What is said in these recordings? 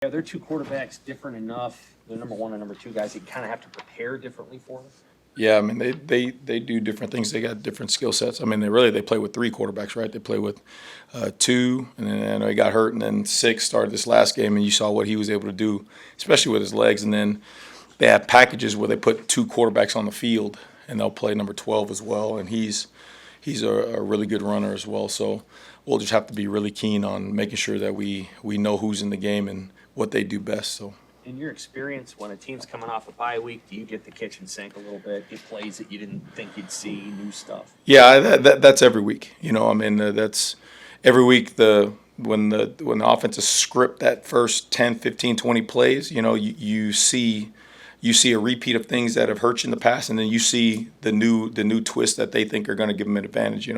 Are their two quarterbacks different enough, the number one and number two guys, that you kind of have to prepare differently for them? Yeah, I mean they do different things. They got different skill sets. I mean they play with three quarterbacks, right? They play with two, and then I know he got hurt, and then six started this last game, and you saw what he was able to do, especially with his legs. And then they have packages where they put two quarterbacks on the field, and they'll play number 12 as well, and he's a really good runner as well. So we'll just have to be really keen on making sure that we know who's in the game and what they do best. So. In your experience, when a team's coming off a bye week, do you get the kitchen sink a little bit, get plays that you didn't think you'd see, new stuff? Yeah, that's every week. I mean, that's every week. When the offensive script that first 10, 15, 20 plays, you see a repeat of things that have hurt you in the past, and then you see the new twist that they think are going to give them an advantage.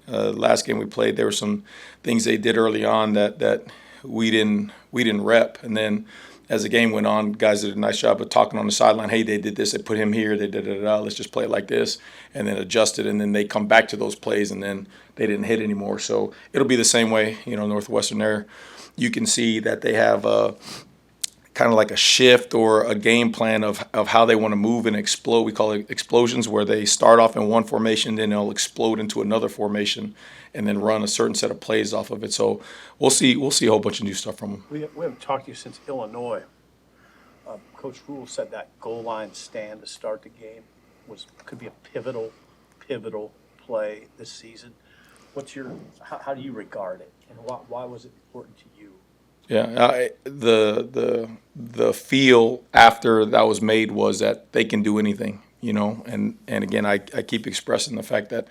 Last game we played, there were some things they did early on that we didn't rep, and then as the game went on, guys did a nice job of talking on the sideline. Hey, they did this. They put him here. They did it. Let's just play it like this, and then adjust it. And then they come back to those plays, and then they didn't hit anymore. So it'll be the same way. Northwestern there, you can see that they have kind of like a shift or a game plan of how they want to move and explode. We call it explosions, where they start off in one formation, then they'll explode into another formation, and then run a certain set of plays off of it. So we'll see a whole bunch of new stuff from them. We haven't talked to you since Illinois. Coach Rule said that goal line stand to start the game could be a pivotal play this season. How do you regard it, and why was it important to you? Yeah, the feel after that was made was that they can do anything, and again, I keep expressing the fact that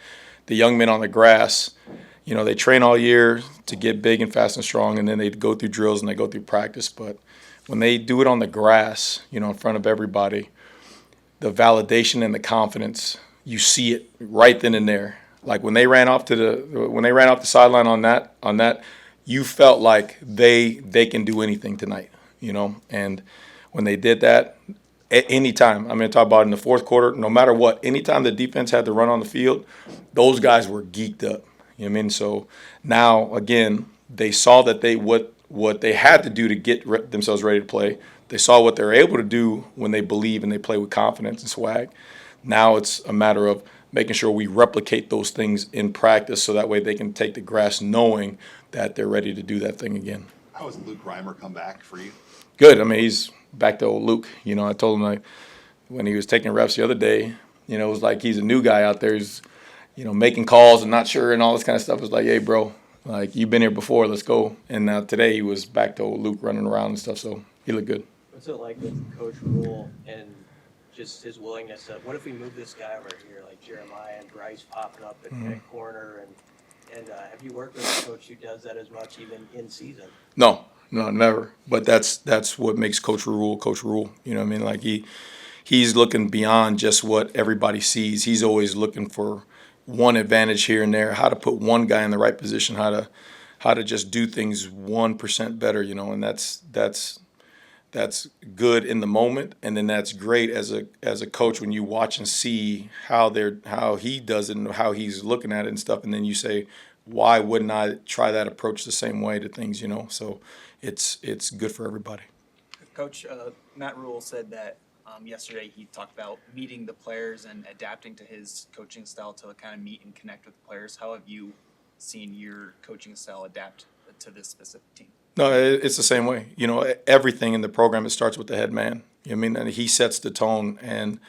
the young men on the grass, they train all year to get big and fast and strong, and then they go through drills and they go through practice. But when they do it on the grass, in front of everybody, the validation and the confidence, you see it right then and there. Like when they ran off the sideline on that, you felt like they can do anything tonight, And when they did that, anytime, I'm going to talk about in the fourth quarter, no matter what, anytime the defense had to run on the field, those guys were geeked up. You know what I mean? So now, again, they saw that what they had to do to get themselves ready to play. They saw what they're able to do when they believe and they play with confidence and swag. Now it's a matter of making sure we replicate those things in practice so that way they can take the grass knowing that they're ready to do that thing again. How has Luke Reimer come back for you? Good. I mean, he's back to old Luke. I told him when he was taking reps the other day, it was like he's a new guy out there. He's, making calls and not sure and all this kind of stuff. It was like, hey, bro, like you've been here before. Let's go. And now today he was back to old Luke running around and stuff. So he looked good. What's it like with Coach Rule and just his willingness to, what if we move this guy over here, like Jeremiah and Bryce popping up at corner, and have you worked with a coach who does that as much even in season? No, never. But that's what makes Coach Rule Coach Rule. You know what I mean? Like he's looking beyond just what everybody sees. He's always looking for one advantage here and there, how to put one guy in the right position, how to just do things 1% better, and that's good in the moment, and then that's great as a coach when you watch and see how he does it and how he's looking at it and stuff, and then you say, why wouldn't I try that approach the same way to things, So it's good for everybody. Coach, Matt Rule said that yesterday he talked about meeting the players and adapting to his coaching style to kind of meet and connect with the players. How have you seen your coaching style adapt to this specific team? No, it's the same way. Everything in the program, it starts with the head man. I mean, and he sets the tone. And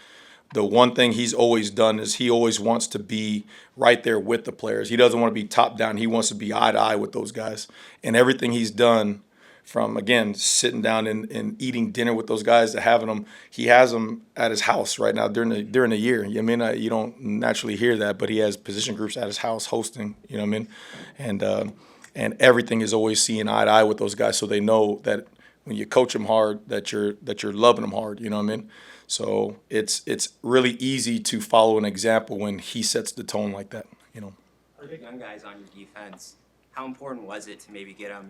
the one thing he's always done is he always wants to be right there with the players. He doesn't want to be top down. He wants to be eye to eye with those guys. And everything he's done from, again, sitting down and eating dinner with those guys to having them, he has them at his house right now during the year. I mean, you don't naturally hear that, but he has position groups at his house hosting, you know what I mean? And everything is always seeing eye to eye with those guys, so they know that when you coach them hard, that you're loving them hard. You know what I mean? So it's really easy to follow an example when he sets the tone like that. For the young guys on your defense, how important was it to maybe get them,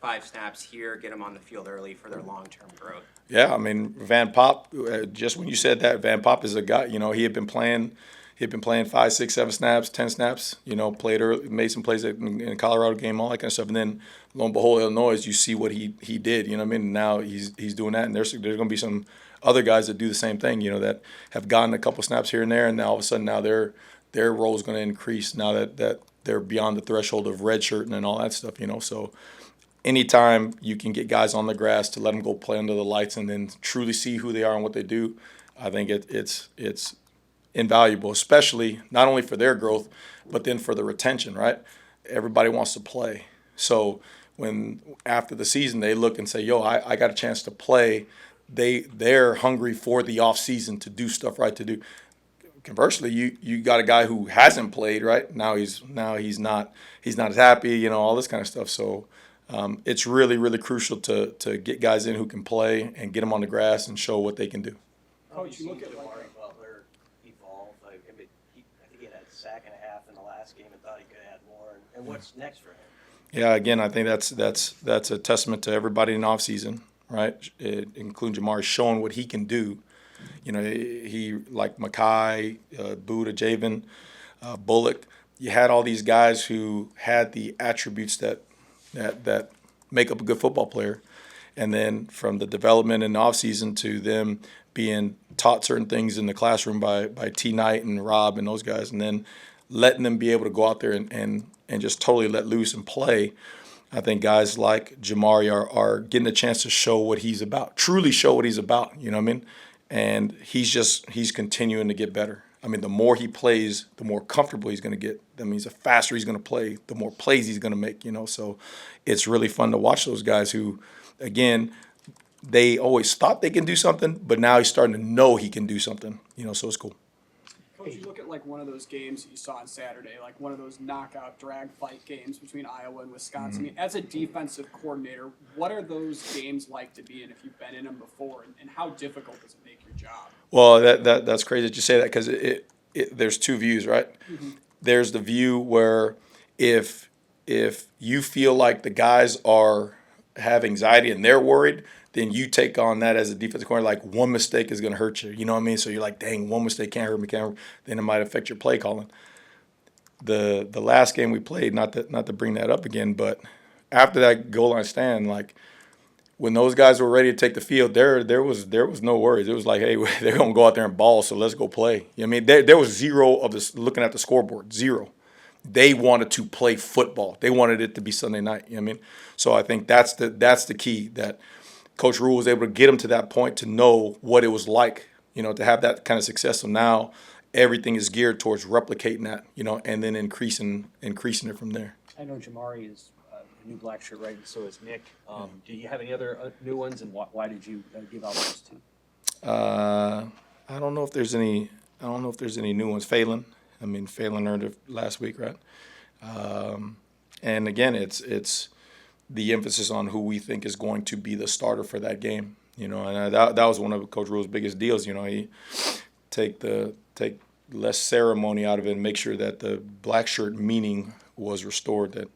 5 snaps here, get them on the field early for their long-term growth? Yeah, I mean, Van Pop. Just when you said that, Van Pop is a guy. He had been playing He'd been playing 5, 6, 7 snaps, 10 snaps. Played early, made some plays in the Colorado game, all that kind of stuff. And then lo and behold, Illinois, you see what he did. You know what I mean? Now he's doing that, and there's going to be some other guys that do the same thing. That have gotten a couple snaps here and there, and now all of a sudden now their role is going to increase now that they're beyond the threshold of redshirting and all that stuff. So anytime you can get guys on the grass to let them go play under the lights and then truly see who they are and what they do, I think it's invaluable, especially not only for their growth, but then for the retention, right? Everybody wants to play. So when after the season they look and say, yo, I got a chance to play, they're hungry for the off season to do stuff right to do. Conversely, you got a guy who hasn't played, right? Now he's not as happy, all this kind of stuff. So it's really, really crucial to get guys in who can play and get them on the grass and show what they can do. Coach, you look at Jamari Butler evolve. I think he had a sack and a half in the last game and thought he could have had more. And what's next for him? Yeah, again, I think that's a testament to everybody in the offseason, right? Including Jamari showing what he can do. He like Makai, Buda, Javen, Bullock. You had all these guys who had the attributes that make up a good football player. And then from the development in the offseason to them being taught certain things in the classroom by T. Knight and Rob and those guys, and then letting them be able to go out there and just totally let loose and play. I think guys like Jamari are getting a chance to show what he's about, truly show what he's about, you know what I mean? And he's continuing to get better. I mean, the more he plays, the more comfortable he's going to get. That means the faster he's going to play, the more plays he's going to make, So it's really fun to watch those guys who, again, they always thought they can do something, but now he's starting to know he can do something, so it's cool. Coach, you look at like one of those games that you saw on Saturday, like one of those knockout drag fight games between Iowa and Wisconsin. I mean, as a defensive coordinator, what are those games like to be in if you've been in them before, and how difficult does it make your job? Well, that's crazy that you say that because there's two views, right? Mm-hmm. There's the view where if you feel like the guys have anxiety and they're worried, then you take on that as a defensive coordinator, like one mistake is going to hurt you. You know what I mean? So you're like, dang, one mistake can't hurt me, then it might affect your play calling. The last game we played, not to bring that up again, but after that goal line stand, like when those guys were ready to take the field, there was no worries. It was like, hey, they're going to go out there and ball, so let's go play. You know what I mean? There was zero of this looking at the scoreboard, zero. They wanted to play football. They wanted it to be Sunday night. You know what I mean? So I think that's the key, that Coach Rule was able to get them to that point to know what it was like, to have that kind of success. So now everything is geared towards replicating that, and then increasing it from there. I know Jamari is a new black shirt, right? And so is Nick. Do you have any other new ones, and why did you give out those two? I don't know if there's any new ones. Phelan earned it last week, right? And again, it's the emphasis on who we think is going to be the starter for that game, and that was one of Coach Rule's biggest deals. He take less ceremony out of it and make sure that the black shirt meaning was restored, that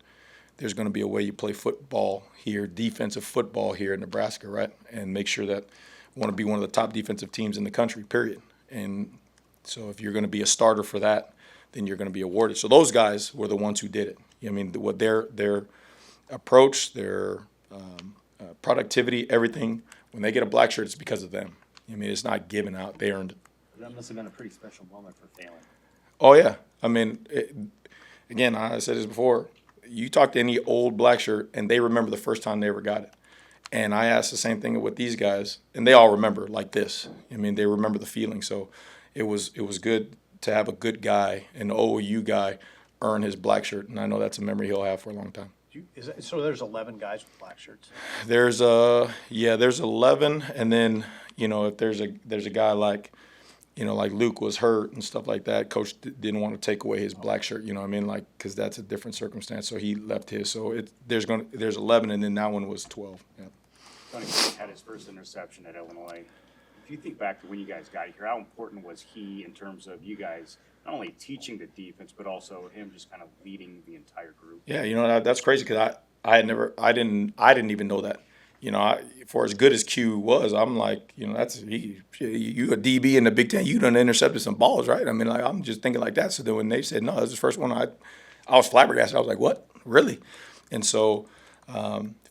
there's going to be a way you play football here, defensive football here in Nebraska, right? And make sure that we want to be one of the top defensive teams in the country, period. And so if you're going to be a starter for that, then you're going to be awarded. So those guys were the ones who did it. What their approach, their productivity, everything, when they get a black shirt, it's because of them. It's not given out. They earned it. That must have been a pretty special moment for Phelan. Oh, yeah. Again, I said this before. You talk to any old black shirt, and they remember the first time they ever got it. And I asked the same thing with these guys, and they all remember like this. They remember the feeling. So it was good to have a good guy, an OU guy, earn his black shirt, and I know that's a memory he'll have for a long time. So there's 11 guys with black shirts? There's 11, and then if there's a guy like Luke was hurt and stuff like that, Coach didn't want to take away his black shirt, because that's a different circumstance, so he left his. So there's 11, and then that one was 12. Yeah. Tony had his first interception at Illinois. If you think back to when you guys got here, how important was he in terms of you guys not only teaching the defense, but also him just kind of leading the entire group? Yeah, that's crazy because I didn't even know that. you know, for as good as Q was, I'm like, you know, you a DB in the Big Ten, you done intercepted some balls, right? I mean, like, I'm just thinking like that. So then when they said, no, this is the first one, I was flabbergasted. I was like, what? Really? And so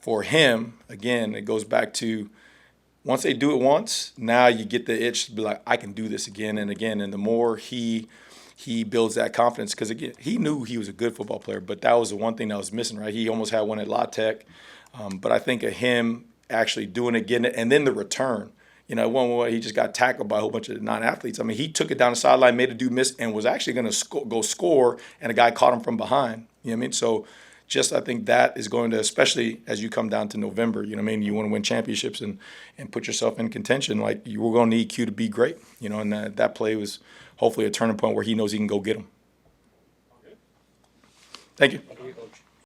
for him, again, it goes back to once they do it once, now you get the itch to be like, I can do this again and again. And the more he builds that confidence, because again, he knew he was a good football player, but that was the one thing that was missing, right? He almost had one at La Tech. But I think of him actually doing it, getting it, and then the return. You know, one he just got tackled by a whole bunch of non-athletes. I mean, he took it down the sideline, made a dude miss, and was actually going to go score, and a guy caught him from behind. You know what I mean? So just I think that is going to, especially as you come down to November, you know what I mean? You want to win championships and put yourself in contention. Like, you were going to need Q to be great, you know, and that play was hopefully a turning point where he knows he can go get them. Thank you.